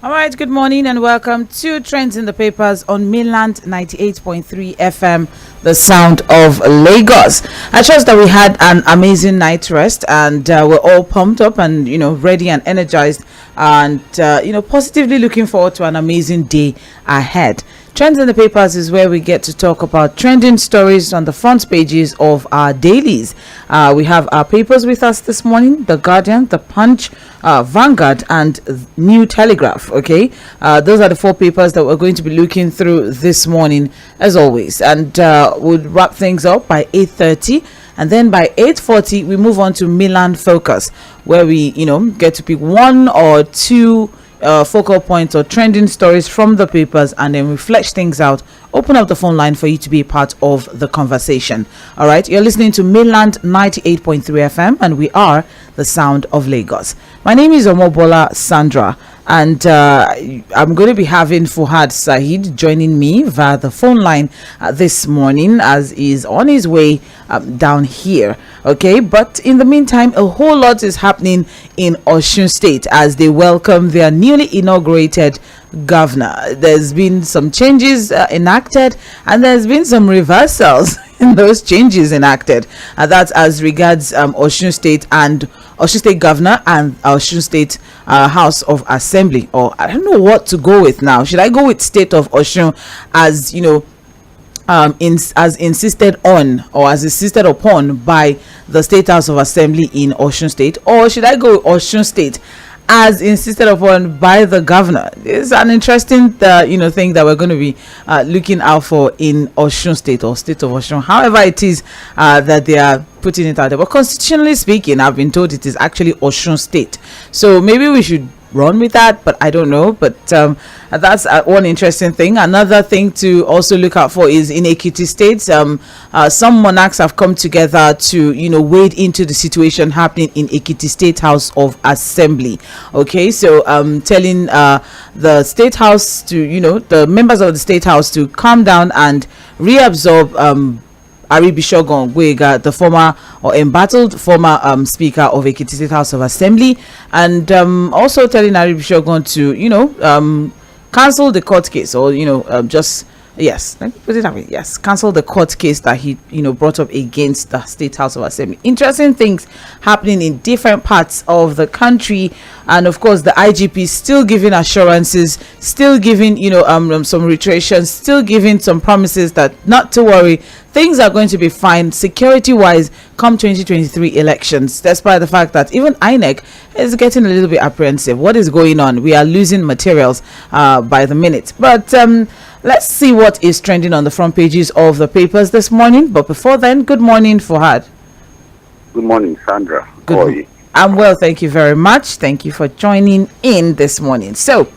All right, good morning and welcome to Trends in the Papers on Mainland 98.3 FM, the sound of Lagos. I trust that we had an amazing night rest and we're all pumped up and, ready and energized and, positively looking forward to an amazing day ahead. Trends in the Papers is where we get to talk about trending stories on the front pages of our dailies. We have our papers with us this morning: The Guardian, The Punch, Vanguard, and New Telegraph. Okay, those are the four papers that we're going to be looking through this morning, as always. And we'll wrap things up by 8:30. And then by 8:40, we move on to Milan Focus, where we, get to pick one or two focal points or trending stories from the papers, and then we flesh things out, open up the phone line for you to be a part of the conversation. All right, you're listening to Mainland 98.3 FM, and we are the sound of Lagos. My name is Omobola Sandra, and I'm going to be having Fuhad Saeed joining me via the phone line this morning, as he's on his way down here. Okay, but in the meantime, a whole lot is happening in Osun State as they welcome their newly inaugurated governor. There's been some changes enacted, and there's been some reversals in those changes enacted. That's as regards Osun State and Osun State Governor and Osun State House of Assembly. Or I don't know what to go with now. Should I go with State of Osun as as insisted on or as insisted upon by the State House of Assembly in Osun State, or should I go with Osun State as insisted upon by the governor? It's an interesting thing that we're going to be looking out for in Osun State or State of Osun, however it is that they are putting it out there. But constitutionally speaking, I've been told it is actually Osun State, so maybe we should run with that, but I don't know. But that's one interesting thing. Another thing to also look out for is in Ekiti State, some monarchs have come together to wade into the situation happening in Ekiti State House of Assembly. Okay, so telling the State House to the members of the State House to calm down and reabsorb Aribishogun Gwega, the former or embattled former Speaker of Ekiti State House of Assembly, and also telling Aribishogun to cancel the court case, or let me put it that way. Yes, cancel the court case that he brought up against the State House of Assembly. Interesting things happening in different parts of the country, and of course the IGP still giving assurances, still giving some reiterations, still giving some promises that not to worry, things are going to be fine security wise come 2023 elections, despite the fact that even INEC is getting a little bit apprehensive. What is going on? We are losing materials by the minute. But let's see what is trending on the front pages of the papers this morning. But before then, good morning, Fuhad. Good morning, Sandra. How are you? I'm well, thank you very much. Thank you for joining in this morning. So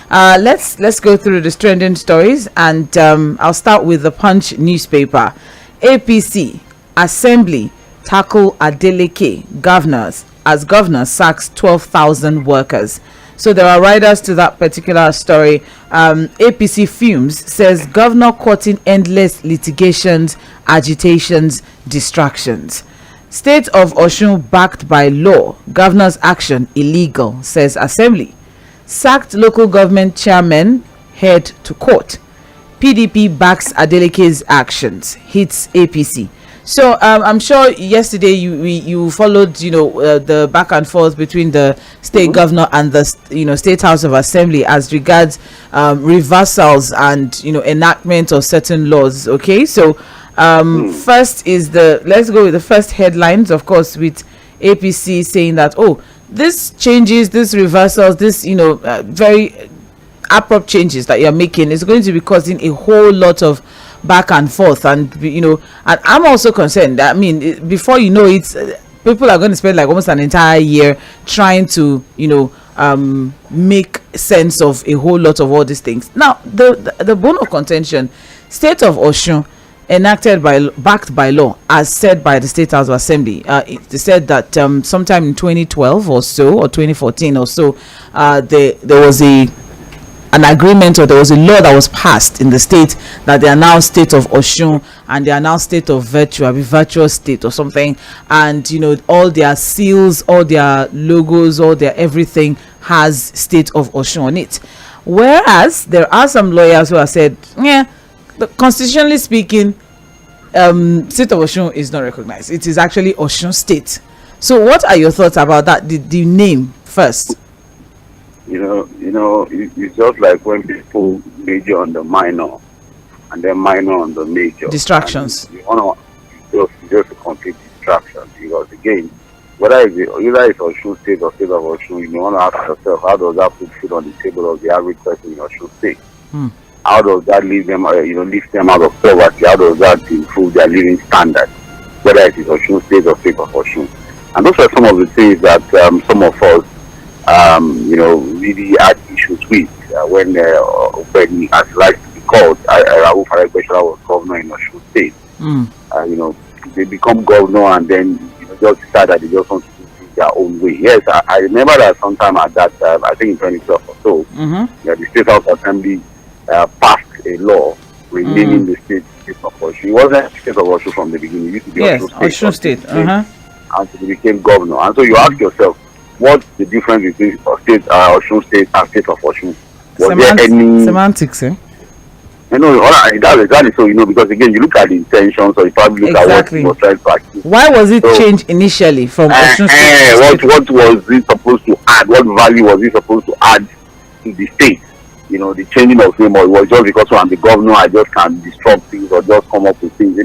let's go through the trending stories, and I'll start with the Punch newspaper. APC Assembly tackle Adeleke governors as governor sacks 12,000 workers. So there are riders to that particular story. APC fumes, says governor courting endless litigations, agitations, distractions. State of Osun backed by law, governor's action illegal, says Assembly. Sacked local government chairman head to court. PDP backs Adeleke's actions, hits APC. So I'm sure yesterday you followed the back and forth between the state governor and the State House of Assembly as regards reversals and enactment of certain laws. Okay, so first is let's go with the first headlines, of course, with APC saying that this changes, this reversals, this very abrupt changes that you're making is going to be causing a whole lot of back and forth, and and I'm also concerned. I mean, before you know it, people are going to spend like almost an entire year trying to make sense of a whole lot of all these things. Now the bone of contention, State of Osun backed by law, as said by the State House of Assembly. It said that sometime in 2012 or so, or 2014 or so, there was an agreement, or there was a law that was passed in the state that they are now State of Osun and they are now State of virtual state or something, and all their seals, all their logos, all their everything has State of Osun on it. Whereas there are some lawyers who have said, yeah, constitutionally speaking, state of Osun is not recognized. It is actually Osun State. So what are your thoughts about that? The name first. It's just like when people major on the minor and then minor on the major. Distractions. Just a complete distraction, because again, either it's Osun State or State of Osun, you want to ask yourself, how does that put food on the table of the average person in Osun State? How does that leave them, lift them out of poverty? How does that improve their living standard? Whether it is Osun State or State of Osun. And those are some of the things that some of us, really had issues with when as likes to be called, Rauf Aregbesola was governor in Osun State. They become governor and then just decide that they just want to do things their own way. Yes, I remember that sometime at that time, I think in 2012 or so, the State House Assembly passed a law renaming the state of Osun. It wasn't State of Osun from the beginning. It used to be Osun State. Until he became governor. And so you ask yourself, what's the difference between Osun State and State of Osun? Was there any semantics? That's exactly so. Because again, you look at the intentions, or you probably look at what he was trying to achieve. Why was it changed initially from Osun State? What was it supposed to add? What value was it supposed to add to the state? The changing of name, or it was just because I'm the governor, I just can't disrupt things or just come up with things.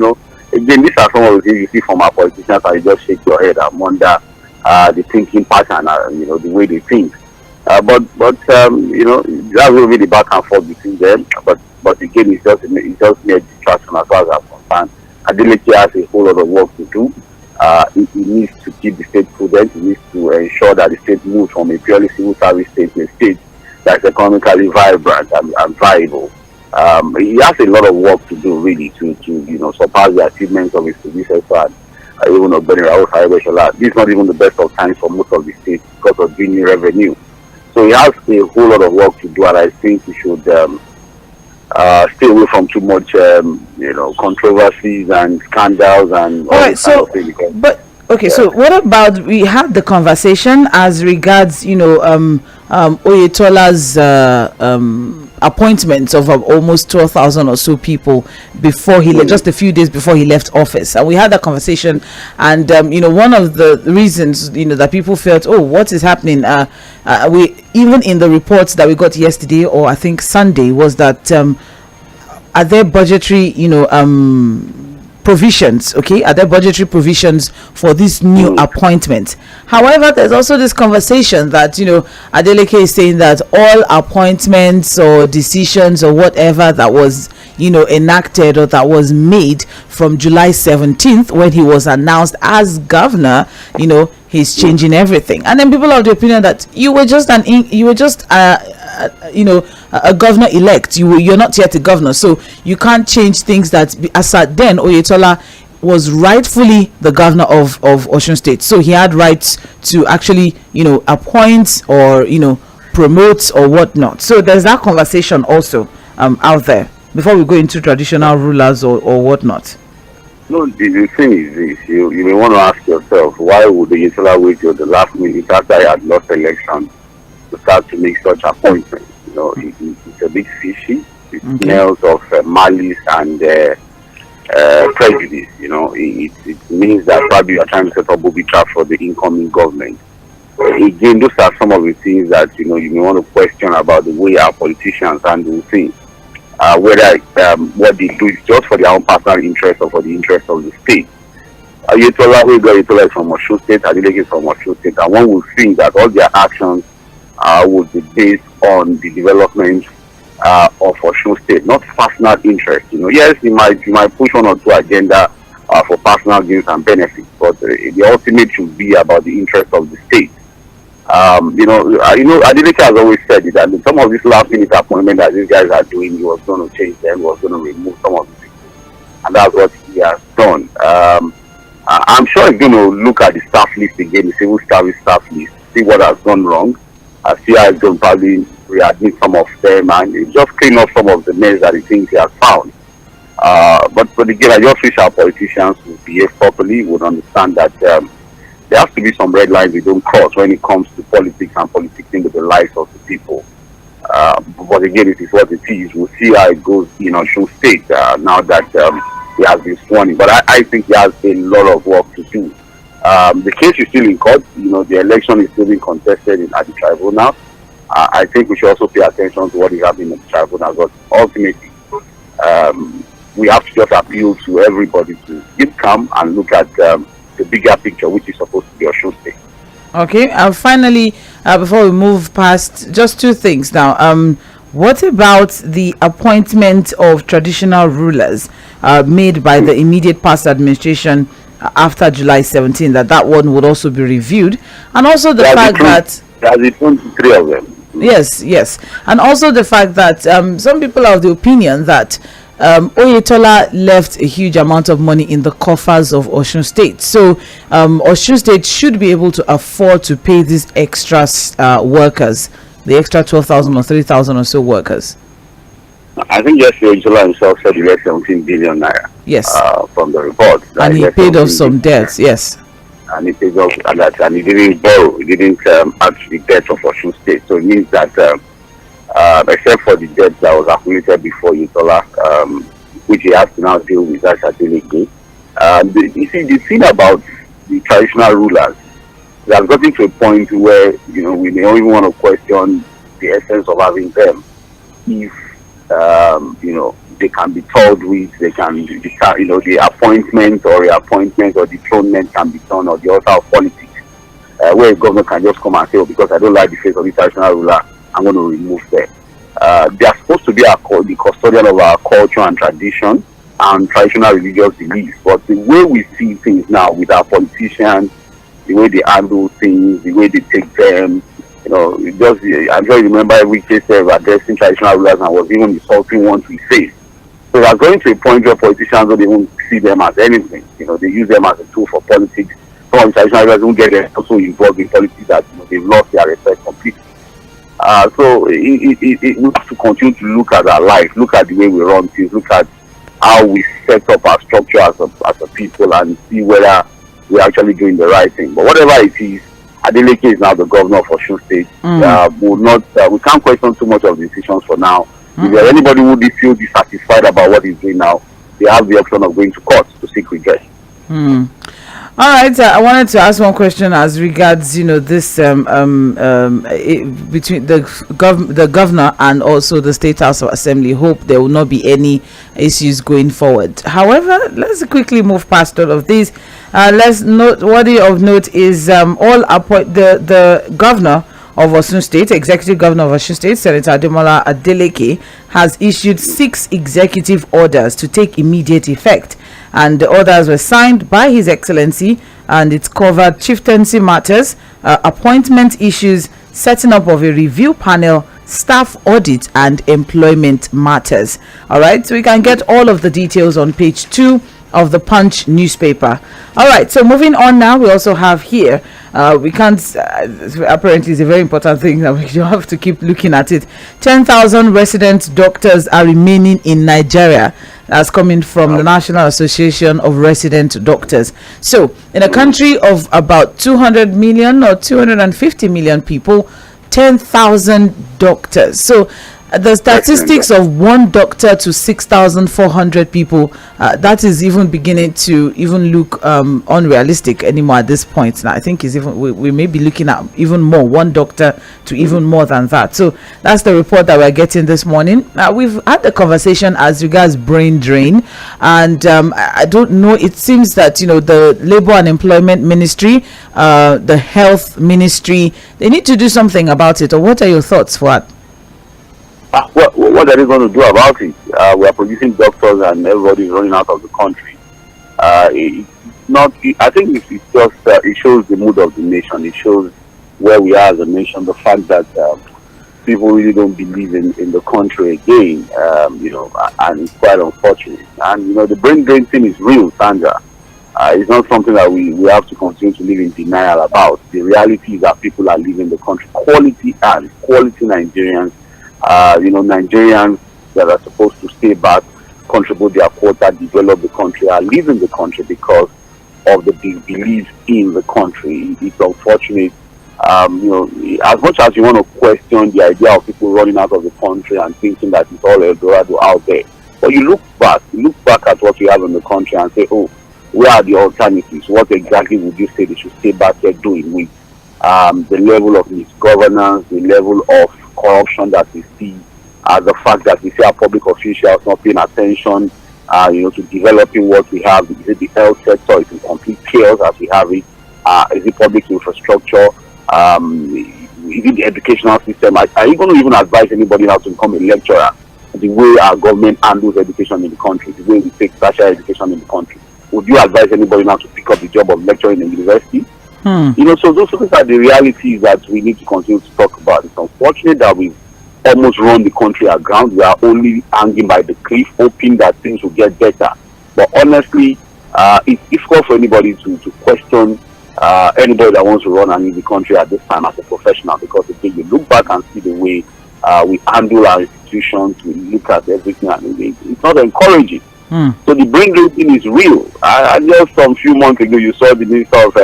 Again, these are some of the things you see from our politicians, and you just shake your head and wonder the thinking pattern, the way they think. But that's really the back and forth between them. But again, it's just mere distraction as far as I'm concerned. Adeleke has a whole lot of work to do. He needs to keep the state prudent. He needs to ensure that the state moves from a purely civil service state to a state that's economically vibrant and viable. He has a lot of work to do, really, to surpass the achievements of his predecessor, even of Rauf Aregbesola. This is not even the best of times for most of the states because of bringing revenue. So he has a whole lot of work to do, and I think he should stay away from too much, controversies and scandals and all right. So, so what about, we had the conversation as regards, Oyetola's appointments of almost 12,000 or so people before he just a few days before he left office, and we had that conversation, and one of the reasons that people felt, oh, what is happening, we even in the reports that we got yesterday, or I think Sunday, was that are there budgetary provisions, are there budgetary provisions for this new appointment? However, there's also this conversation that Adeleke is saying that all appointments or decisions or whatever that was enacted or that was made from July 17th when he was announced as governor, he's changing everything. And then people are of the opinion that you were just a governor elect. You're not yet a governor, so you can't change things that, as at then, Oyetola was rightfully the governor of Osun State, so he had rights to actually appoint or promote or whatnot. So there's that conversation also out there before we go into traditional rulers or whatnot. No, the thing is this: you may want to ask yourself, why would Oyetola wait till the last minute after he had lost election to start to make such appointments? It's a bit fishy. It smells of malice and prejudice. It means that probably you are trying to set up booby trap for the incoming government. Again, those are some of the things that you may want to question about the way our politicians handle things. Whether what they do is just for their own personal interest or for the interest of the state. Oyetola is from Osun State, Adeleke is from Osun State, and one would think that all their actions would be based on the development of Osun State, not personal interest. Yes, you might push one or two agenda for personal gains and benefits, but the ultimate should be about the interest of the state. Adeleke has always said it, that some of these last minute appointments that these guys are doing, he was going to change them, he was going to remove some of the people, and that's what he has done. I'm sure he's going to look at the staff list again, the civil service staff list, see what has gone wrong. See how he's going to probably readmit some of them and just clean up some of the mess that he thinks he has found. But again, I just wish our politicians would behave properly, would understand that there has to be some red lines we don't cross when it comes to politics and politicking with the lives of the people. But again, it is what it is. We'll see how it goes in Osun State now that he has been sworn in. But I think he has a lot of work to do. The case is still in court. The election is still being contested at the tribunal. I think we should also pay attention to what is happening at the tribunal. But ultimately, we have to just appeal to everybody to keep calm and look at the bigger picture, which is supposed to be Osun State. Okay, finally, before we move past, just two things now. What about the appointment of traditional rulers made by the immediate past administration after July 17? That one would also be reviewed, and also the fact that there's 23 of them. Yes, and also the fact that some people are of the opinion that Oyetola left a huge amount of money in the coffers of Osun State. So Osun State should be able to afford to pay these extra workers, the extra 12,000 or 3,000 or so workers. I think yesterday Oyetola himself said he left 17 billion naira. Yes. From the report. And he paid off some debts, yes. And he paid off that, and he didn't borrow. He didn't add to the debt of Osun State. So it means that except for the debt that was accumulated before Oyetola, which he has to now deal with, that's Adeleke. You see, the thing about the traditional rulers, they have gotten to a point where we may not even want to question the essence of having them. If they can be told with, they can, the appointment or reappointment or dethronement can be done, or the altar of politics, where a government can just come and say, because I don't like the face of the traditional ruler, I'm going to remove them. They are supposed to be the custodian of our culture and tradition and traditional religious beliefs. But the way we see things now with our politicians, the way they handle things, the way they take them, I'm sure you remember every case of addressing traditional rulers and was even insulting one to his face. So they are going to a point where politicians don't even see them as anything. They use them as a tool for politics. Some of the traditional rulers don't get them also involved in politics that they've lost their respect completely. So it needs to continue to look at our life, look at the way we run things, look at how we set up our structure as a people, and see whether we're actually doing the right thing. But whatever it is, Adeleke is now the governor of Osun State. We can't question too much of the decisions for now. If there's anybody who feels dissatisfied about what he's doing now, they have the option of going to court to seek redress. All right, I wanted to ask one question as regards, this between the governor and also the State House of Assembly. Hope there will not be any issues going forward. However, let's quickly move past all of these. Worthy of note is the governor of Osun State, executive governor of Osun State, Senator Ademola Adeleke, has issued 6 executive orders to take immediate effect. And the orders were signed by His Excellency, and it covered chieftaincy matters, appointment issues, setting up of a review panel, staff audit, and employment matters. All right, so we can get all of the details on page 2 of the Punch newspaper. All right, so moving on now, we also have here, we can't, apparently it's a very important thing that we have to keep looking at it. 10,000 resident doctors are remaining in Nigeria. That's coming from the National Association of Resident Doctors. So in a country of about 200 million or 250 million people, 10,000 doctors. So the statistics of one doctor to 6,400 people, that is even beginning to even look unrealistic anymore at this point. Now I think is even we may be looking at even more, one doctor to even more than that. So that's the report that we're getting this morning. We've had the conversation as regards brain drain, and I don't know, it seems that the Labor and Employment Ministry, the Health Ministry, they need to do something about it. Or what are your thoughts, Fuad? What are they going to do about it? We are producing doctors and everybody is running out of the country. I think it's just, it shows the mood of the nation. It shows where we are as a nation. The fact that people really don't believe in the country again, and it's quite unfortunate. And, the brain drain thing is real, Sandra. It's not something that we have to continue to live in denial about. The reality is that people are leaving the country. Quality Nigerians. Nigerians that are supposed to stay back, contribute their quota, develop the country, are leaving the country because of the disbelief in the country. It's unfortunate You know, as much as you want to question the idea of people running out of the country and thinking that it's all Eldorado out there, but you look back at what we have in the country and say, oh, where are the alternatives? What exactly would you say they should stay back there doing with the level of misgovernance, the level of corruption that we see, the fact that we see our public officials not paying attention, you know, to developing what we have? Is it the health sector? Is it complete chaos as we have it? Is it public infrastructure? Is it the educational system? Are you going to even advise anybody now to become a lecturer? The way our government handles education in the country, the way we take special education in the country, would you advise anybody now to pick up the job of lecturing in the university? You know, so those are the realities that we need to continue to talk about. It's unfortunate that we've almost run the country aground. We are only hanging by the cliff, hoping that things will get better. But honestly, it's difficult for anybody to question anybody that wants to run and lead the country at this time as a professional, because if you look back and see the way we handle our institutions, we look at everything, and it's not encouraging. So the brain drain thing is real. Just some few months ago, you saw the Minister of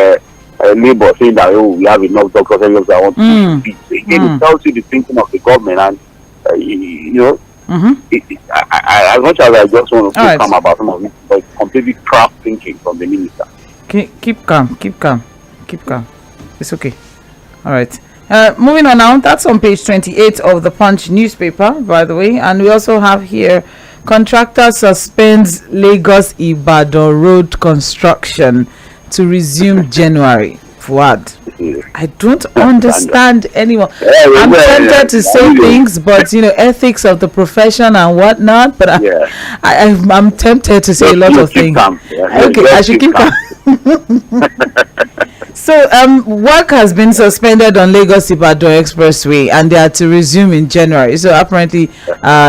Labour saying that, oh, we have enough doctors that want to speak. Again, it tells you the thinking of the government, and you know, as much as I just want to feel calm about some of it, but it's completely crap thinking from the minister. Keep calm. It's okay. All right. Moving on now, that's on page 28 of the Punch newspaper, by the way. And we also have here, contractor suspends Lagos Ibadan road construction to resume January. Fuad, I don't understand anyone. I'm tempted to say things, but you know, ethics of the profession and whatnot. But I'm tempted to say a lot of things. Okay, I should keep calm. So work has been suspended on Lagos Ibadan Expressway, and they are to resume in January. So apparently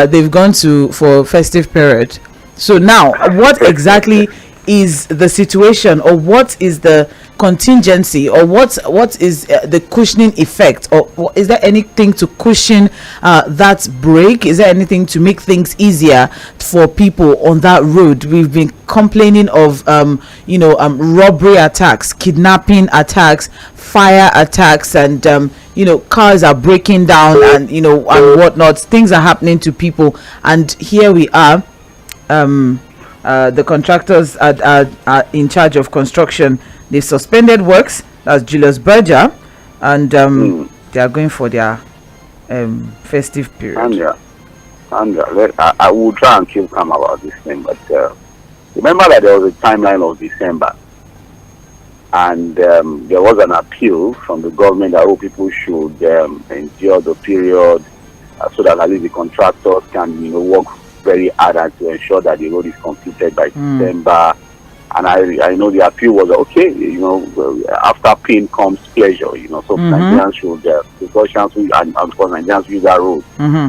they've gone for festive period. So now, what exactly is the situation, or what is the contingency, or what is the cushioning effect, or is there anything to cushion that break? Is there anything to make things easier for people on that road? We've been complaining of robbery attacks, kidnapping attacks, fire attacks, and cars are breaking down, and and whatnot. Things are happening to people, and here we are. The contractors are in charge of construction. They suspended works. That's Julius Berger, and they are going for their festive period. I will try and keep calm about this thing, but remember that there was a timeline of December, and there was an appeal from the government that people should endure the period so that at least the contractors can work very hard to ensure that the road is completed by December. And I know the appeal was okay, after pain comes pleasure, so Nigerians should, precautions, and of course Nigerians use that road,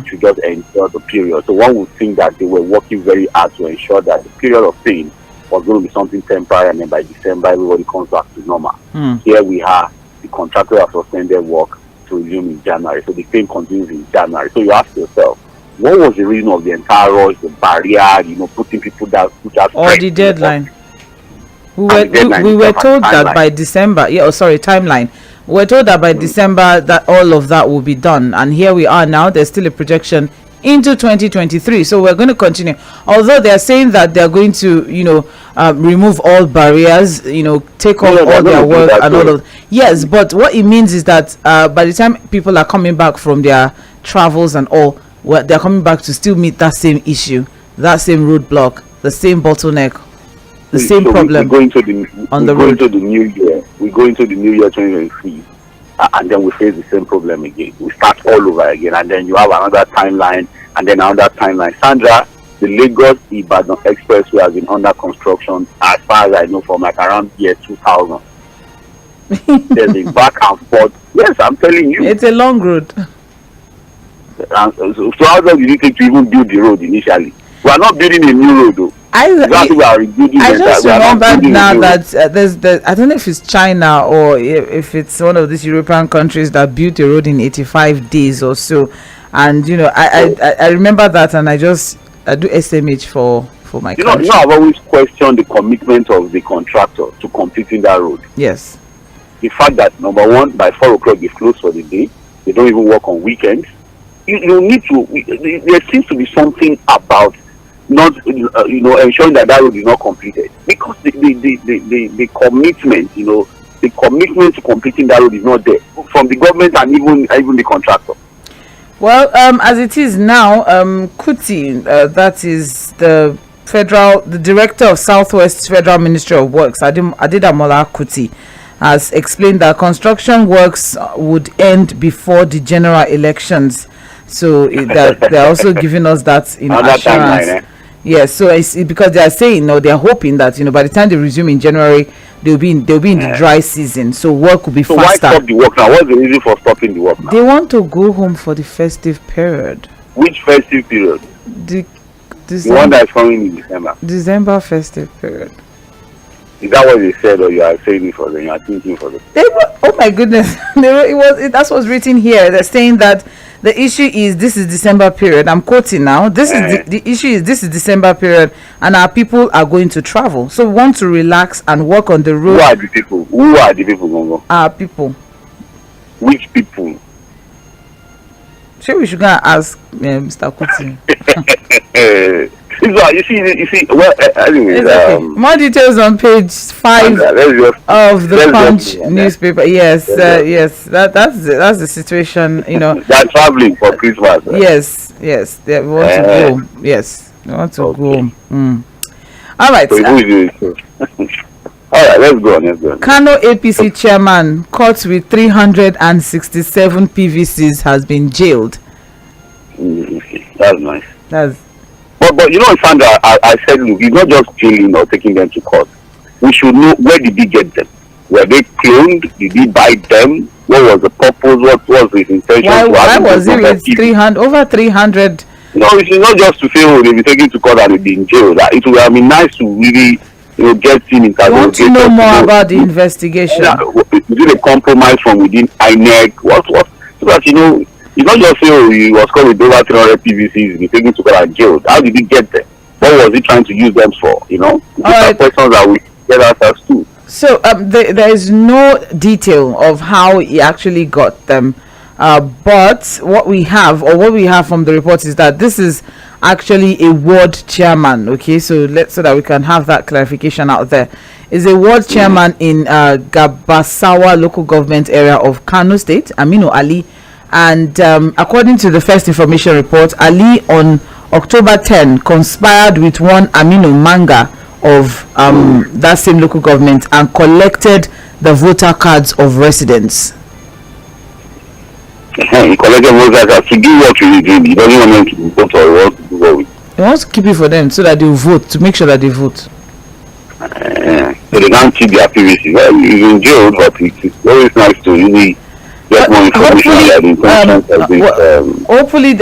should just endure the period. So one would think that they were working very hard to ensure that the period of pain was going to be something temporary, and then by December everybody comes back to normal. Here we are, the contractor has suspended work to resume in January, so the pain continues in January. So you ask yourself, what was the reason of the entire rush, the barrier, putting people down, or the deadline? We were told that by December, timeline. We were told that by December that all of that will be done, and here we are now. There's still a projection into 2023, so we're going to continue. Although they are saying that they are going to, remove all barriers, take all their work and all of. Yes, but what it means is that by the time people are coming back from their travels and all, they're coming back to still meet that same issue, that same roadblock, the same bottleneck. The same problem. We go into the new year. We go into the new year 2023, and then we face the same problem again. We start all over again, and then you have another timeline, and then another timeline. Sandra, the Lagos Ibadan Expressway has been under construction, as far as I know, from around year 2000. There's a back and forth. Yes, I'm telling you. It's a long road. So how long did it take to even build the road initially? We are not building a new road, though. I just remembered now that there's I don't know if it's China or if it's one of these European countries that built a road in 85 days or so, and I remember that, and I do SMH for my country. I've always questioned the commitment of the contractor to completing that road. Yes. the fact that, number one, by 4 o'clock they close for the day, they don't even work on weekends. You need to, there seems to be something about not, ensuring that road is not completed, because the commitment, the commitment to completing that road is not there from the government and even the contractor. Well, as it is now, Kuti, that is the director of Southwest Federal Ministry of Works, Adedamola Kuti, has explained that construction works would end before the general elections. So that they're also giving us that assurance. Timeline, Yes, so it's because they are saying, they are hoping that by the time they resume in January, they'll be in the dry season, so work will be faster. So why stop the work now? What's the reason for stopping the work now? They want to go home for the festive period. Which festive period? The one that's coming in December. December festive period. Is that what they said, or you are saying it for them? You are thinking for them? Oh my goodness! That's what's written here. They're saying that the issue is this is December period. I'm quoting now. This is the issue is this is December period, and our people are going to travel. So we want to relax and work on the road. Who are the people? Gongo? Our people. Which people? Sure, we should go and ask Mr. Kuti. You see. Well, anyways, okay. More details on page 5 of the Punch newspaper. Yes, yes, that's the situation. They're traveling for Christmas. Yes, they want to go. Yes, they want to go. All right. All right, let's go on. Kano APC chairman caught with 367 PVCs has been jailed. That's nice. But Sandra, I said, look, it's not just jailing or taking them to court. We should know, where did he get them? Were they cloned? Did he buy them? What was the purpose? What was his intention? Why was he with 300, over 300? No, it's not just to say, they'll be taken to court and they'll be in jail. It would have been nice to really, get him in. You want to know more about the investigation? Is it a compromise from within INEC? What? So that, it's not just say, he was caught with over 300 PVCs, he's taken to court and jailed. How did he get them? What was he trying to use them for? These are questions that we get answers to. So there is no detail of how he actually got them, but what we have from the report is that this is actually a ward chairman. Okay, so that we can have that clarification out there. Is a ward chairman in Gabasawa local government area of Kano State, Aminu Ali. And according to the first information report, Ali on October 10 conspired with one Aminu Manga of that same local government and collected the voter cards of residents. He collected voter cards to do what he did. He doesn't want them to vote, or he wants to do what we. He wants to keep it for them so that they vote, to make sure that they vote. So they can't keep their PVC. Well, he's in jail, but it's always nice to really get more information hopefully,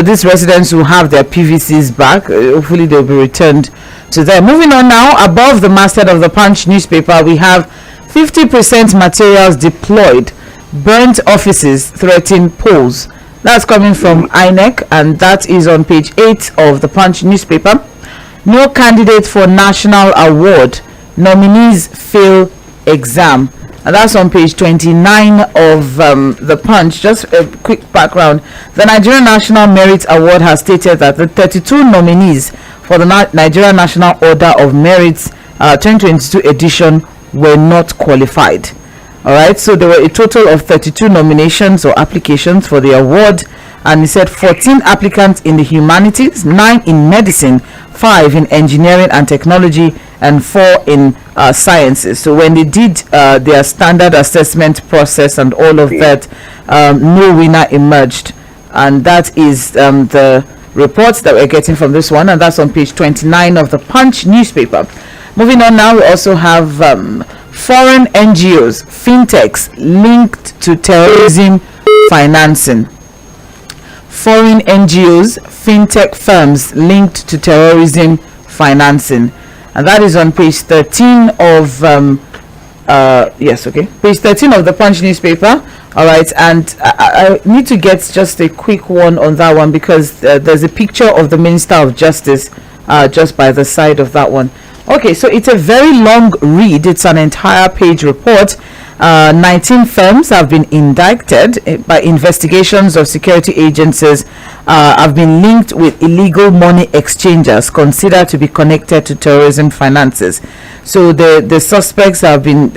these residents will have their PVCs back. Hopefully, they'll be returned to them. Moving on now, above the masthead of the Punch newspaper, we have 50% materials deployed, burnt offices threaten polls. That's coming from INEC, and that is on page 8 of the Punch newspaper. No candidate for national award. Nominees fail exam. And that's on page 29 of the Punch. Just a quick background. The Nigerian National Merit Award has stated that the 32 nominees for the Nigerian National Order of Merit 2022 edition were not qualified. All right, so there were a total of 32 nominations or applications for the award, and he said 14 applicants in the humanities, 9 in medicine, 5 in engineering and technology, and 4 in sciences. So when they did their standard assessment process and all of that, no winner emerged, and that is the reports that we're getting from this one, and that's on page 29 of the Punch newspaper. Moving on now, we also have foreign NGOs, fintechs linked to terrorism financing. Foreign NGOs, fintech firms linked to terrorism financing, and that is on page 13 of page 13 of the Punch newspaper. All right, and I need to get just a quick one on that one, because there's a picture of the Minister of Justice just by the side of that one. Okay, so it's a very long read. It's an entire page report. 19 firms have been indicted by investigations of security agencies have been linked with illegal money exchangers considered to be connected to terrorism finances. So the suspects have been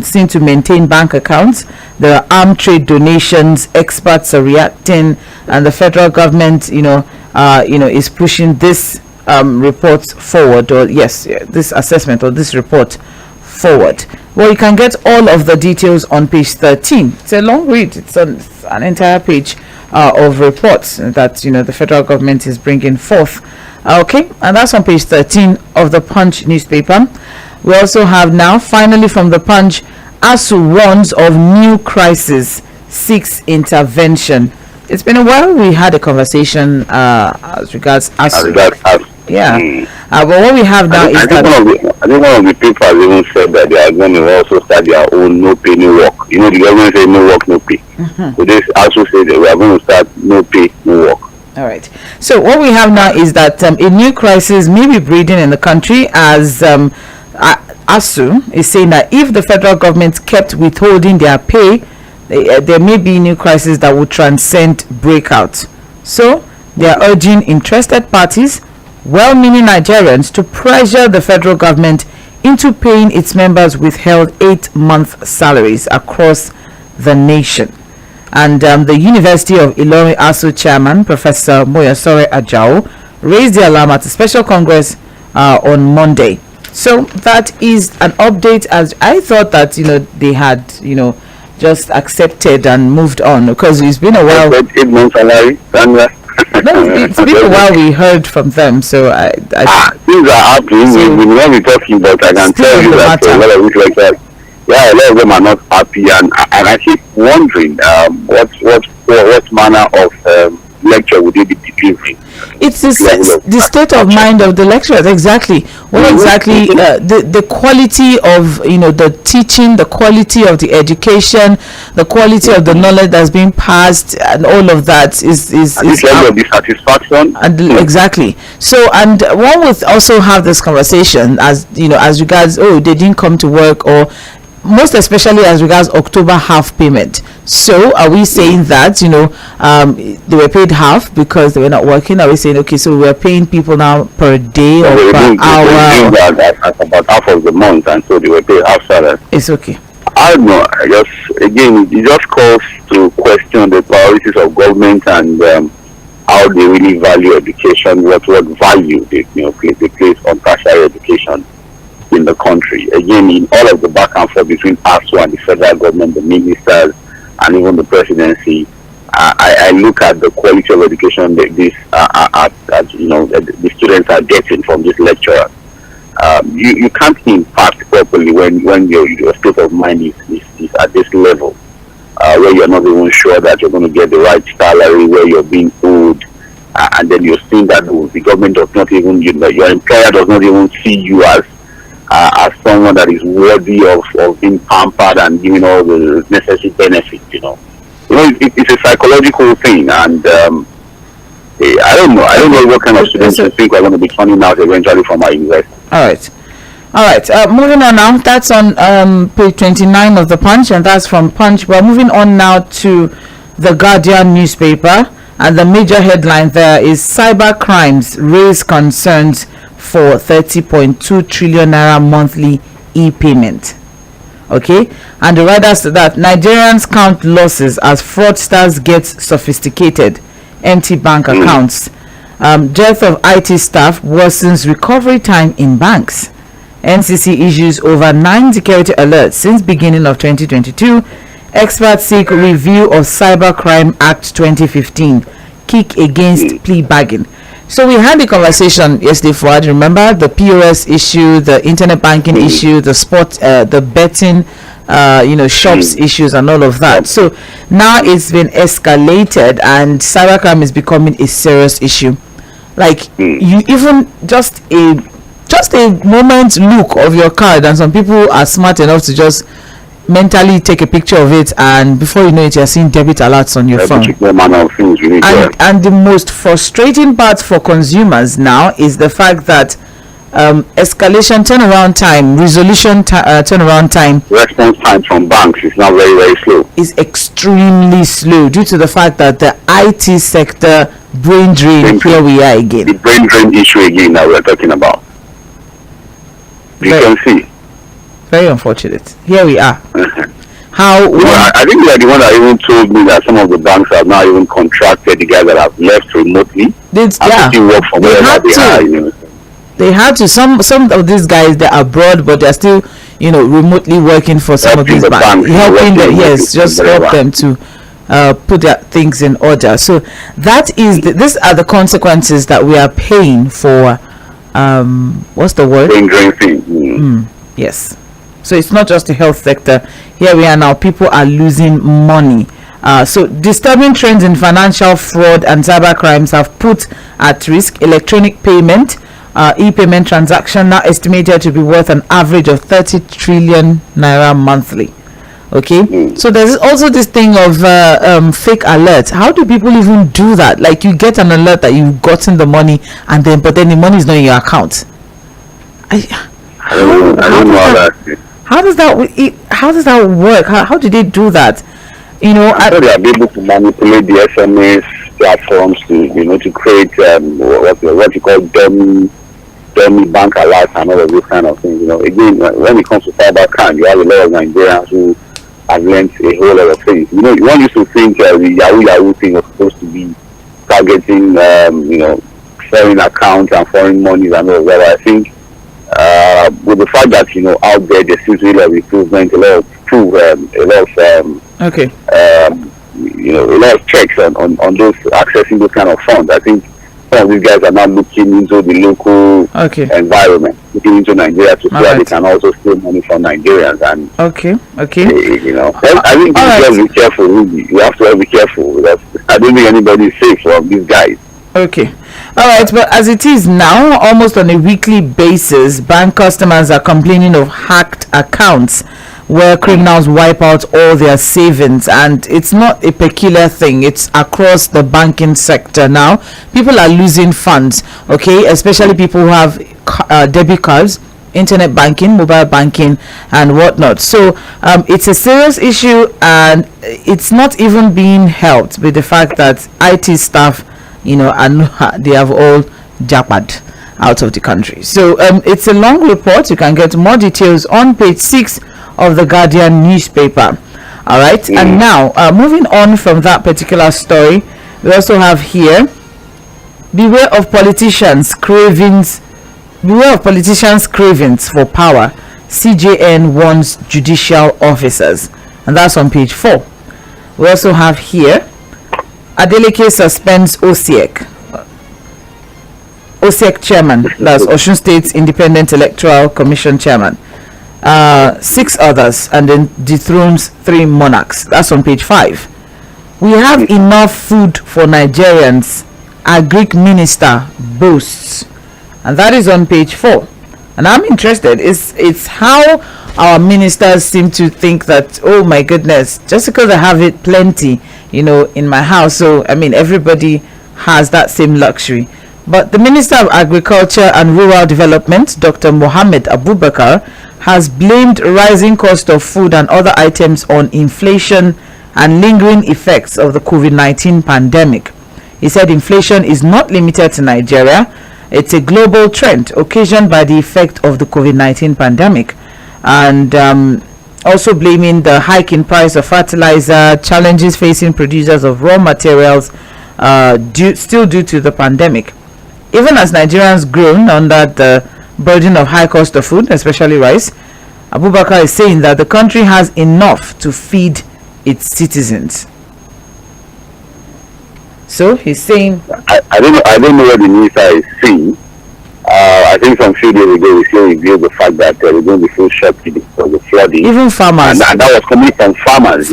seen to maintain bank accounts. There are armed trade donations. Experts are reacting, and the federal government is pushing this report forward, or this assessment or this report forward. Well, you can get all of the details on page 13. It's a long read. It's an entire page of reports that the federal government is bringing forth. Okay, and that's on page 13 of the Punch newspaper. We also have now, finally, from the Punch, ASU warns of new crisis, seeks intervention. It's been a while. We had a conversation as regards ASU. But what we have now is that I think one of the papers even said that they are going to also start their own no pay, no work. The government said no work, no pay. So this also said that we are going to start no pay, no work. All right. So what we have now is that a new crisis may be breeding in the country, as ASU is saying that if the federal government kept withholding their pay, there may be new crisis that will transcend breakout. So they are urging interested parties, well-meaning Nigerians, to pressure the federal government into paying its members withheld 8-month salaries across the nation. And the University of Ilorin ASU chairman, Professor Moyosore Ajao, raised the alarm at a special congress on Monday. So that is an update, as I thought that they had just accepted and moved on, because it's been a while. 8-month salary, No, it's been a while we heard from them, so things are happening. We will not be talking, but I can tell you that a lot of it like that. Yeah, a lot of them are not happy, and I keep wondering what manner of lecture would they be delivering? It's the state of mind of the lecturers. Exactly. What exactly the quality of the teaching, the quality of the education, the quality of the knowledge that's being passed, and all of that is level of dissatisfaction. And exactly. So, and one would also have this conversation as regards they didn't come to work, or most especially as regards October half payment. So are we saying that they were paid half because they were not working? Are we saying so we are paying people now per day or per hour? At about half of the month, and so they were paid half salary. It's okay. I don't know. It just calls to question the priorities of government and how they really value education, what value they place on tertiary education in the country. Again, in all of the back and forth between ASU and the federal government, the ministers, and even the presidency, I look at the quality of education that the students are getting from these lecturers. You can't impact properly when your state of mind is at this level, where you're not even sure that you're going to get the right salary, where you're being owed, and then you're seeing that the government does not even, your employer does not even see you as someone that is worthy of being pampered and given all the necessary benefits. It's a psychological thing, and I don't know what kind of students you think are going to be turning out eventually from our university. All right. Moving on now. That's on page 29 of the Punch, and that's from Punch. We're moving on now to the Guardian newspaper, and the major headline there is cyber crimes raise concerns for 30.2 trillion naira monthly e-payment. Okay, and the writers to that, Nigerians count losses as fraudsters get sophisticated, empty bank accounts. Death of IT staff worsens recovery time in banks. NCC issues over 9 security alerts since beginning of 2022. Experts seek review of Cybercrime Act 2015. Kick against plea bargain. So we had the conversation yesterday, Fuad. Remember the POS issue, the internet banking issue, the the betting, shops issues, and all of that. So now it's been escalated, and cybercrime is becoming a serious issue. Like you even just a moment look of your card, and some people are smart enough to just mentally take a picture of it, and before you know it, you're seeing debit alerts on your phone. And the most frustrating part for consumers now is the fact that escalation turnaround time, resolution turnaround time, response time from banks is now very, very slow. Is extremely slow due to the fact that the IT sector brain drain. Here we are again. The brain drain issue again that we're talking about. You can see. Very unfortunate. Here we are. How? Well, I think they are the one that even told me that some of the banks have now even contracted the guys that have left remotely. Work from wherever they are. You know. They had to. Some of these guys, they're abroad, but they're still, remotely working for some of these banks. Helping them, yes, just help them to put their things in order. So that is these are the consequences that we are paying for. What's the word? Yes. So it's not just the health sector. Here we are now. People are losing money. So disturbing trends in financial fraud and cyber crimes have put at risk electronic payment. E-payment transaction now estimated to be worth an average of 30 trillion naira monthly. Okay, so there's also this thing of fake alerts. How do people even do that? Like, you get an alert that you've gotten the money, and then the money is not in your account. I don't know how that. How does that work? How do they do that? They are able to manipulate the SMS platforms to create what you call dummy bank alerts and all of these kind of things. Again, when it comes to cyber crime, you have a lot of Nigerians who have learned a whole lot of things. One used to think the Yahoo thing was supposed to be targeting, foreign accounts and foreign monies and all of that. I think with the fact that out there seems to be a lot of improvement, a lot of checks on those accessing those kind of funds. I think some of these guys are now looking into the local environment, looking into Nigeria to see how they can also steal money from Nigerians. And I think you have to be careful. You have to be careful because I don't think anybody is safe from these guys. Okay. All right, but as it is now, almost on a weekly basis, bank customers are complaining of hacked accounts where criminals wipe out all their savings, and it's not a peculiar thing. It's across the banking sector now. People are losing funds, especially people who have debit cards, internet banking, mobile banking, and whatnot. So it's a serious issue, and it's not even being helped with the fact that IT staff, they have all jackpot out of the country. So it's a long report. You can get more details on page 6 of the Guardian newspaper. All right. And now moving on from that particular story, we also have here, beware of politicians cravings for power. CJN warns judicial officers, and that's on page 4. We also have here, Adeleke suspends OSEC chairman, that's Osun State's Independent Electoral Commission chairman, 6 others, and then dethrones 3 monarchs. That's on page 5. We have enough food for Nigerians, a Greek minister boasts, and that is on page 4. And I'm interested. It's how our ministers seem to think that, oh my goodness, just because I have it plenty, in my house, so everybody has that same luxury. But the Minister of Agriculture and Rural Development, Dr. Mohammed Abubakar, has blamed rising cost of food and other items on inflation and lingering effects of the COVID-19 pandemic. He said inflation is not limited to Nigeria. It's a global trend occasioned by the effect of the COVID-19 pandemic. And also blaming the hike in price of fertilizer, challenges facing producers of raw materials still due to the pandemic. Even as Nigerians groan under the burden of high cost of food, especially rice, Abubakar is saying that the country has enough to feed its citizens. So he's saying, I don't know what the minister is saying. I think some few days ago we revealed the fact that there is going to be full shortage because of the flooding. Even farmers. And that was coming from farmers.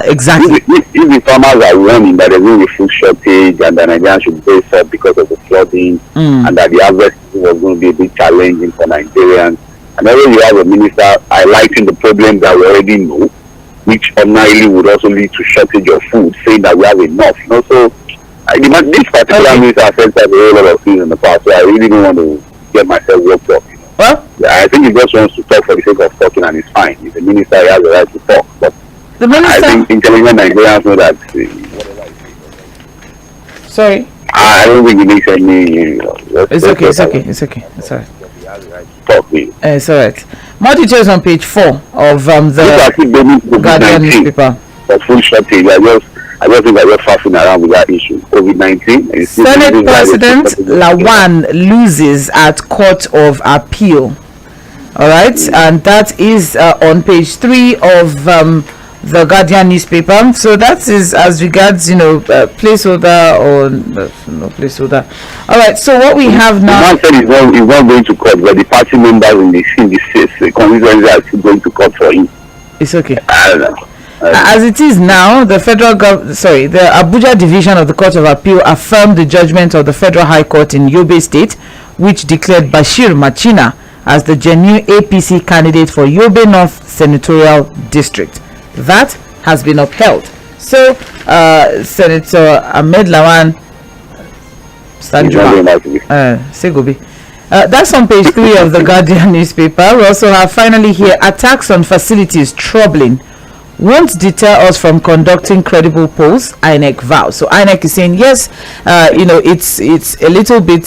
Exactly. If the farmers are warning that there is going to be full shortage and that Nigerians should brace up because of the flooding and that the harvest was going to be a big challenging for Nigerians. And then you have a minister highlighting the problems that we already know, which ordinarily would also lead to shortage of food, saying that we have enough. So this particular minister has said that a whole lot of things in the past, so I really don't want to get myself worked up. Well, I think he just wants to talk for the sake of talking, and it's fine. He's a minister; he has the right to talk. But the minister. I think intelligent Nigerians know that. Sorry. I don't think he makes any. It's okay. It's okay. It's okay. It's alright. Talk me. It's alright. More details on page 4 of the Guardian newspaper. For full shortage, I just think I just faffing around with that issue. COVID-19. Senate President Lawan loses at Court of Appeal. All right, and that is on page 3 of the Guardian newspaper. So that is as regards, placeholder or no placeholder. All right. So what we have now. The man said he's not going to court, but the party members in the constituency are still going to court for him. It's okay. I don't know. As it is now, the the Abuja division of the Court of Appeal affirmed the judgment of the Federal High Court in Yobe State, which declared Bashir Machina as the genuine APC candidate for Yobe North Senatorial District. That has been upheld. So, Senator Ahmed Lawan Segobi. That's on page 3 of the Guardian newspaper. We also have finally here attacks on facilities troubling. Won't deter us from conducting credible polls, INEC vows. So INEC is saying yes, it's a little bit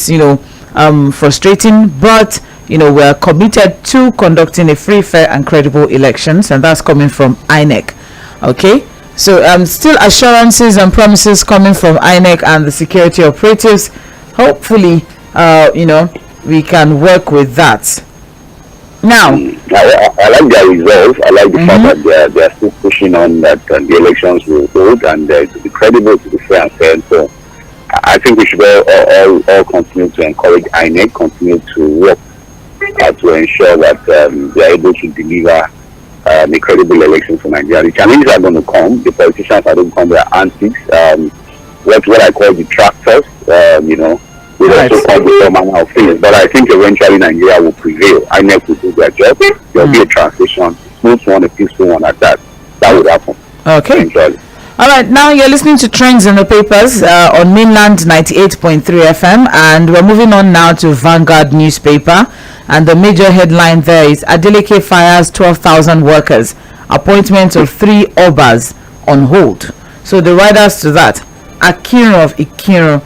frustrating, but we're committed to conducting a free, fair and credible elections, and that's coming from INEC. Okay, so still assurances and promises coming from INEC and the security operatives. Hopefully we can work with that. Now, I like their resolve. I like the fact that they are still pushing on that the elections will hold and to be credible, to be fair and fair. So I think we should all continue to encourage INEC, continue to work to ensure that they are able to deliver a credible election for Nigeria. The challenges are going to come. The politicians are going to come with their antics. What I call detractors, will also come with some manner of things. But I think eventually Nigeria will prevail. INEC will do their job. There will be a transition, smooth one, a peaceful one at that. That would happen. Okay. Eventually. All right, now you're listening to Trends in the Papers on Mainland 98.3 FM, and we're moving on now to Vanguard newspaper, and the major headline there is Adeleke fires 12,000 workers, appointment of 3 Obas on hold. So the riders to that, Akinro of Ikinro,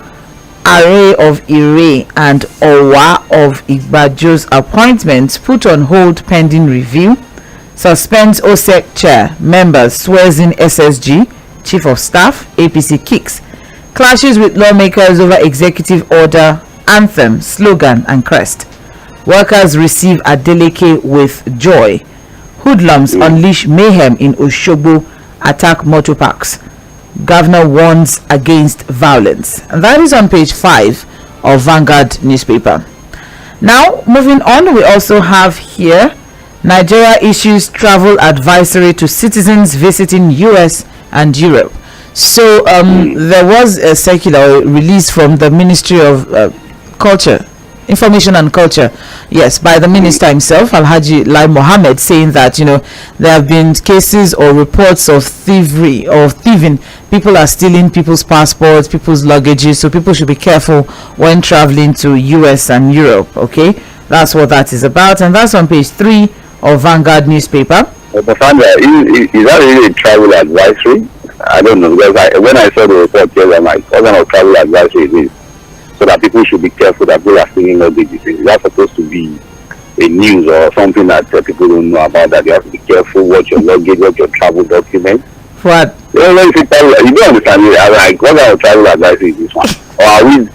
Are of Ire and Owa of Igbajo's appointments put on hold pending review. Suspends OSEC chair, members swears in SSG, chief of staff, APC kicks. Clashes with lawmakers over executive order, anthem, slogan and crest. Workers receive Adeleke with joy. Hoodlums unleash mayhem in Oshogbo, attack motor parks. Governor warns against violence. And that is on page 5 of Vanguard newspaper. Now, moving on, we also have here Nigeria issues travel advisory to citizens visiting US and Europe. So there was a circular released from the Ministry of Culture, Information and Culture, yes, by the minister himself, Alhaji Lai Mohammed, saying that there have been cases or reports of thievery or thieving. People are stealing people's passports, people's luggages, so people should be careful when traveling to US and Europe. Okay, that's what that is about, and that's on page 3 of Vanguard newspaper. But Sandra, is that really a travel advisory? I don't know, because when I saw the report here, I'm like, what kind of travel advisory is this? So that people should be careful that people are stealing luggages. Is that supposed to be a news or something that people don't know about, that you have to be careful what your luggage, what your travel documents? What? You don't understand me. I'm like, what kind of travel advice is this one? Or are we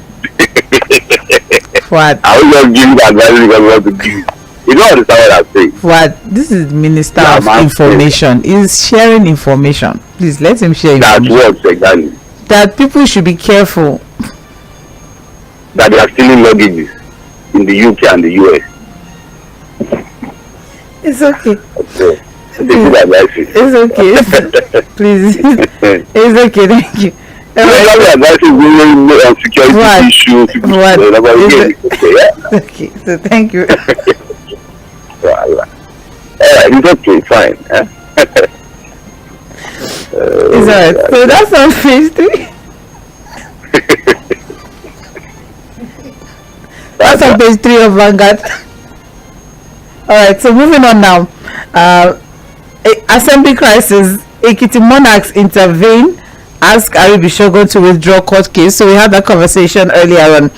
what? Are we just giving advice because we want to give? You don't understand what I'm saying. What? This is Minister of Information. He's sharing information. Please let him share information. That works exactly. That people should be careful. That they are stealing luggages in the UK and the US. It's okay. Okay. It's okay. Please. It's okay. Thank you. Security issues. Okay. So thank you. It's okay. Fine. It's alright. So that's on page 3. That's on page 3 of Vanguard. All right, so moving on now. Assembly crisis. Ekiti monarchs intervene, ask Aribishogun to withdraw court case. So we had that conversation earlier on.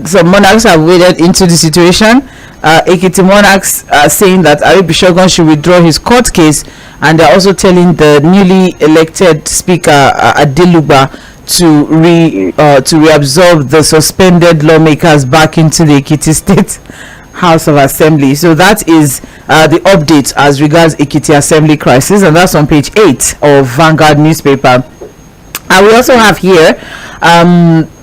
So monarchs have waded into the situation. Ekiti monarchs are saying that Aribishogun should withdraw his court case, and they're also telling the newly elected speaker Adeluba to reabsorb the suspended lawmakers back into the Ekiti State House of Assembly. So that is the update as regards Ekiti Assembly crisis, and that's on page 8 of Vanguard newspaper. And we also have here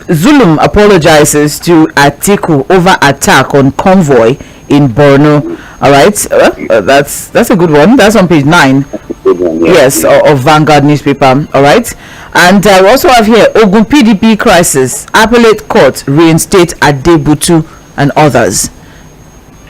Zulum apologizes to Atiku over attack on convoy in Borno. All right, that's a good one. That's on page 9. Yes, of Vanguard newspaper. All right, and we also have here Ogun PDP crisis. Appellate court reinstate Adebutu and others.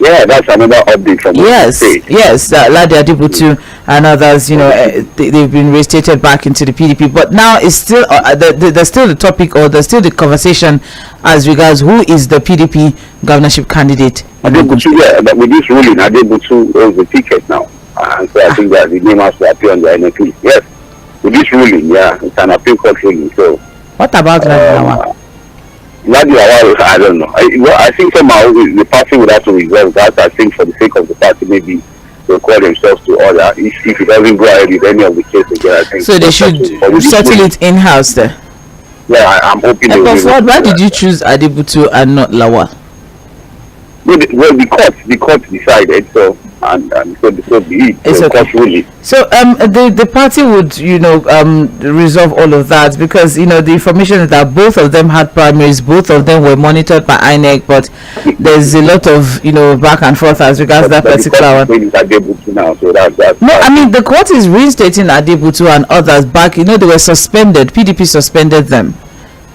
Yeah, that's another update from the state. Yes, Ladi Adebutu and others, they've been reinstated back into the PDP, but now it's still there's still the topic, or there's still the conversation as regards who is the PDP governorship candidate. Adebutu, yeah, but with this ruling, Adebutu owns the ticket now, and so I think that the name has to appear on the NFP. Yes, with this ruling, yeah, it's an appeal court ruling. So, what about Ladi? I don't know. I think somehow the party would have to reserve that. I think for the sake of the party, maybe they'll call themselves to order if it doesn't go ahead with any of the cases again. I think so. They should settle it in house there. Yeah, I'm hoping. But why did you choose Adebutu and not Lawal? Well, the court decided so, and so be it. It's okay. So the party would resolve all of that, because the information is that both of them had primaries, both of them were monitored by INEC, but there's a lot of back and forth as regards that particular one. Now, so that's no, I mean the court is reinstating Adebutu and others back. They were suspended. PDP suspended them.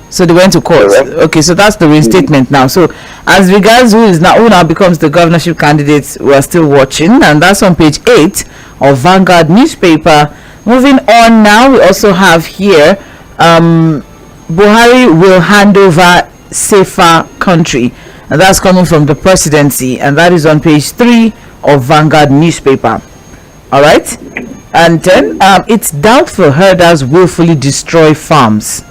So they went to court. Okay, so that's the reinstatement now. So as regards who now becomes the governorship candidate, we are still watching, and that's on page 8 of Vanguard newspaper. Moving on now, we also have here Buhari will hand over safer country, and that's coming from the presidency, and that is on page 3 of Vanguard newspaper. All right, and then it's doubtful herders willfully destroy farms.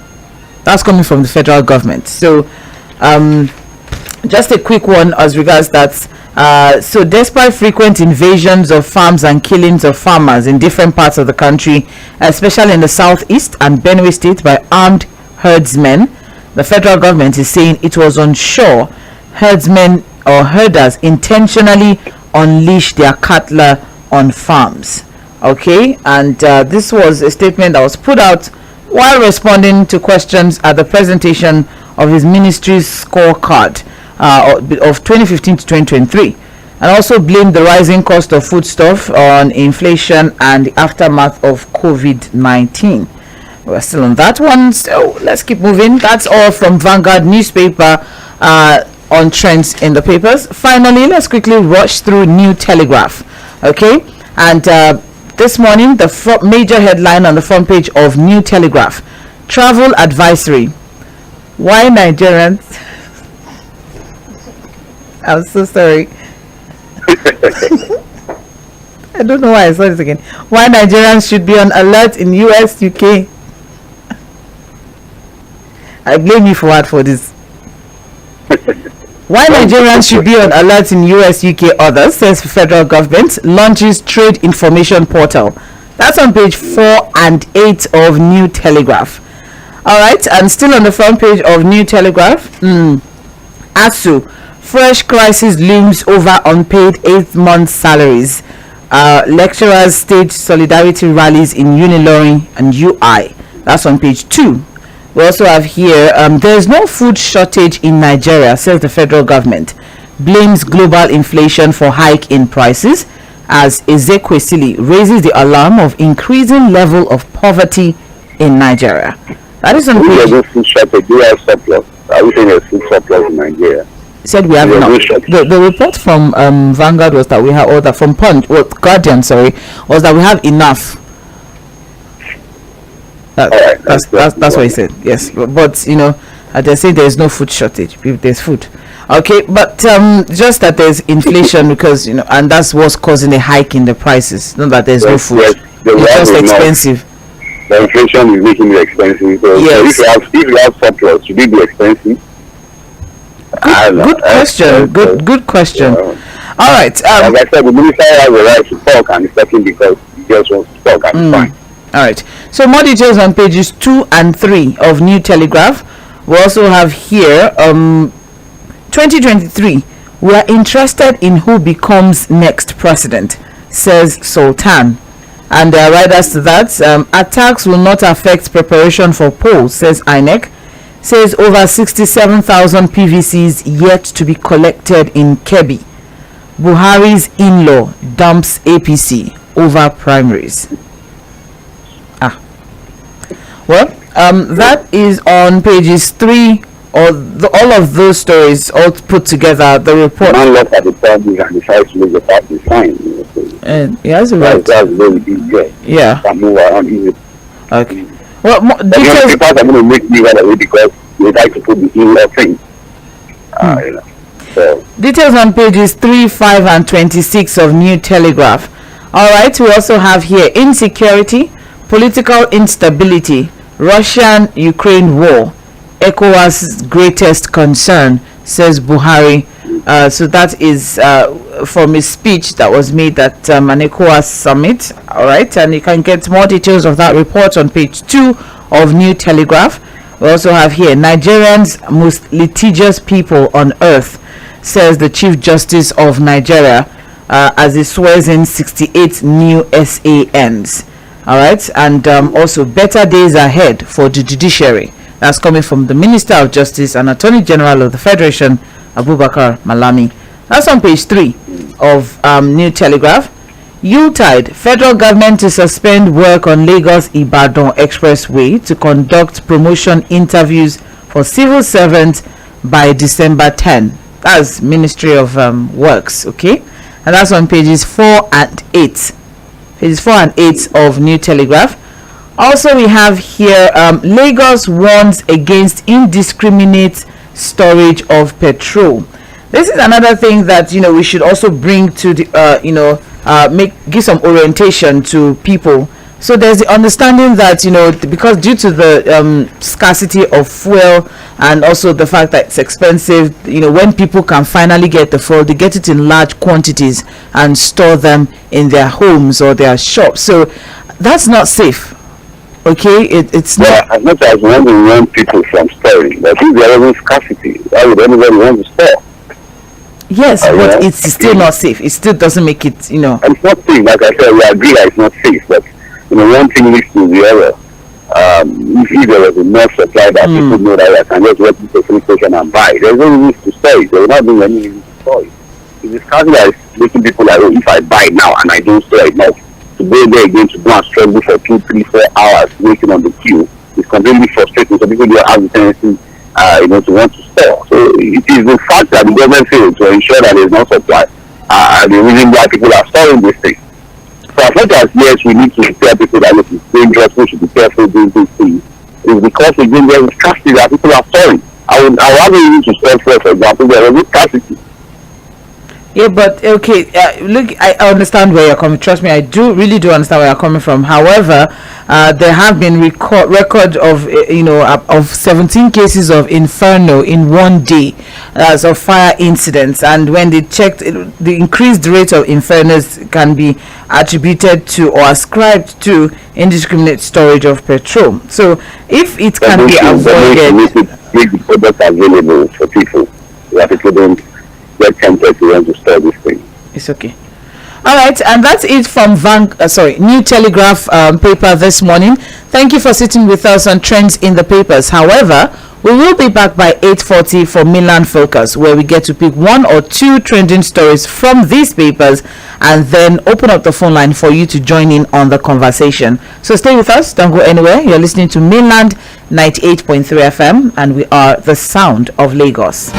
That's coming from the federal government. So just a quick one as regards that. So despite frequent invasions of farms and killings of farmers in different parts of the country, especially in the southeast and Benue State by armed herdsmen, the federal government is saying it was unsure herdsmen or herders intentionally unleashed their cattle on farms. Okay, and this was a statement that was put out while responding to questions at the presentation of his ministry's scorecard of 2015 to 2023, and also blamed the rising cost of foodstuff on inflation and the aftermath of COVID-19. We're still on that one, so let's keep moving. That's all from Vanguard newspaper on trends in the papers. Finally, let's quickly rush through New Telegraph. Okay, and this morning, the major headline on the front page of New Telegraph: travel advisory. Why Nigerians? I'm so sorry. I don't know why I saw this again. Why Nigerians should be on alert in US, UK. I blame you for this. Why Nigerians should be on alert in US, UK, others, says federal government, launches trade information portal. That's on page 4 and 8 of New Telegraph. All right, and still on the front page of New Telegraph, ASU, fresh crisis looms over unpaid 8-month salaries. Lecturers stage solidarity rallies in Unilorin and UI. That's on page 2. We also have here, there is no food shortage in Nigeria, says the federal government. Blames global inflation for hike in prices, as Ezekwesili raises the alarm of increasing level of poverty in Nigeria. That is on page. Food shortage. Do we have surplus? Are we saying there's food surplus in Nigeria? Said we have enough. The report from Vanguard was that we have, or that from Guardian, was that we have enough. That's what he said. Yes, but They say there's no food shortage. There's food. Okay, but just that there's inflation because and that's what's causing a hike in the prices. Not that there's no food. Yes, It's just expensive. The inflation is making it expensive. So Yes. if you have surplus, should it be expensive? Good question. Good question. All right. Like I said, the minister has the right to talk, and he's talking because he just wants to talk, and it's fine. All right. So more details on pages 2 and 3 of New Telegraph. We also have here 2023. We are interested in who becomes next president, says Sultan. And right after that, attacks will not affect preparation for polls, says INEC. Says over 67,000 PVCs yet to be collected in Kebbi. Buhari's in-law dumps APC over primaries. Well, that is on pages 3, or all of those stories all put together. The report. Man look at the party and decides to make the party fine. And he has a right. That's very big. Yeah. Can move around easy. Okay. Well, Details. People are going to make me that way because they like to put the in-law thing. So. Details on pages 3, 5, and 26 of New Telegraph. All right. We also have here insecurity, political instability, Russian-Ukraine war, ECOWAS's greatest concern, says Buhari. So that is from his speech that was made at an ECOWAS summit. All right, and you can get more details of that report on page 2 of New Telegraph. We also have here Nigerians' most litigious people on earth, says the Chief Justice of Nigeria, as he swears in 68 new SANs. All right, and also better days ahead for the judiciary. That's coming from the Minister of Justice and Attorney General of the Federation, Abubakar Malami. That's on page 3 of New Telegraph. Yuletide, federal government to suspend work on Lagos-Ibadan Expressway to conduct promotion interviews for civil servants by December 10. That's Ministry of Works, okay? And that's on pages 4 and 8. Pages 4 and 8 of New Telegraph. Also, we have here Lagos warns against indiscriminate storage of petrol. This is another thing that we should also bring to the give some orientation to people. So there's the understanding that because due to the scarcity of fuel and also the fact that it's expensive, when people can finally get the fuel, they get it in large quantities and store them in their homes or their shops. So that's not safe. Okay, it's not. As much as we want to warn people from storing, but if there isn't scarcity, why would anybody want to store? Yes, but it's still not safe. It still doesn't make it, And it's not safe. Like I said, we agree that it's not safe, but one thing leads to the other. If there was enough supply that people know that I can just walk to the police station and buy, there's no need to store it. There will not be any need to store it. It's scarcity that is making people like, if I buy now and I don't store it now, to go there again to go and struggle for 2, 3, 4 hours waiting on the queue is completely frustrating. So people don't have the tendency, to want to store. So it is the fact that the government failed to ensure that there is no supply, the reason why people are storing this thing. So as much as yes, we need to tell people that it's dangerous, we should be careful doing these things. It's because again there is scarcity that people are storing. I would rather use to store for example, there is scarcity. Yeah, but okay, look, I understand where you're coming. Trust me, I really do understand where you're coming from. However, there have been record of of 17 cases of inferno in one day, as of fire incidents, and when they checked, the increased rate of infernos can be attributed to or ascribed to indiscriminate storage of petrol. So, if it can be avoided, make the product available for people, that people don't get tempted to want to store this thing. It's okay. All right, and that's it from New Telegraph paper this morning. Thank you for sitting with us on Trends in the Papers. However, we will be back by 8:40 for Mainland Focus, where we get to pick 1 or 2 trending stories from these papers and then open up the phone line for you to join in on the conversation. So stay with us, don't go anywhere. You're listening to Mainland 98.3 FM, and we are the sound of Lagos.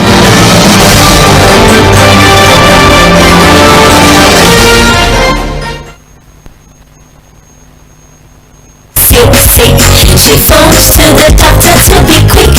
She phones to the doctor to be quick.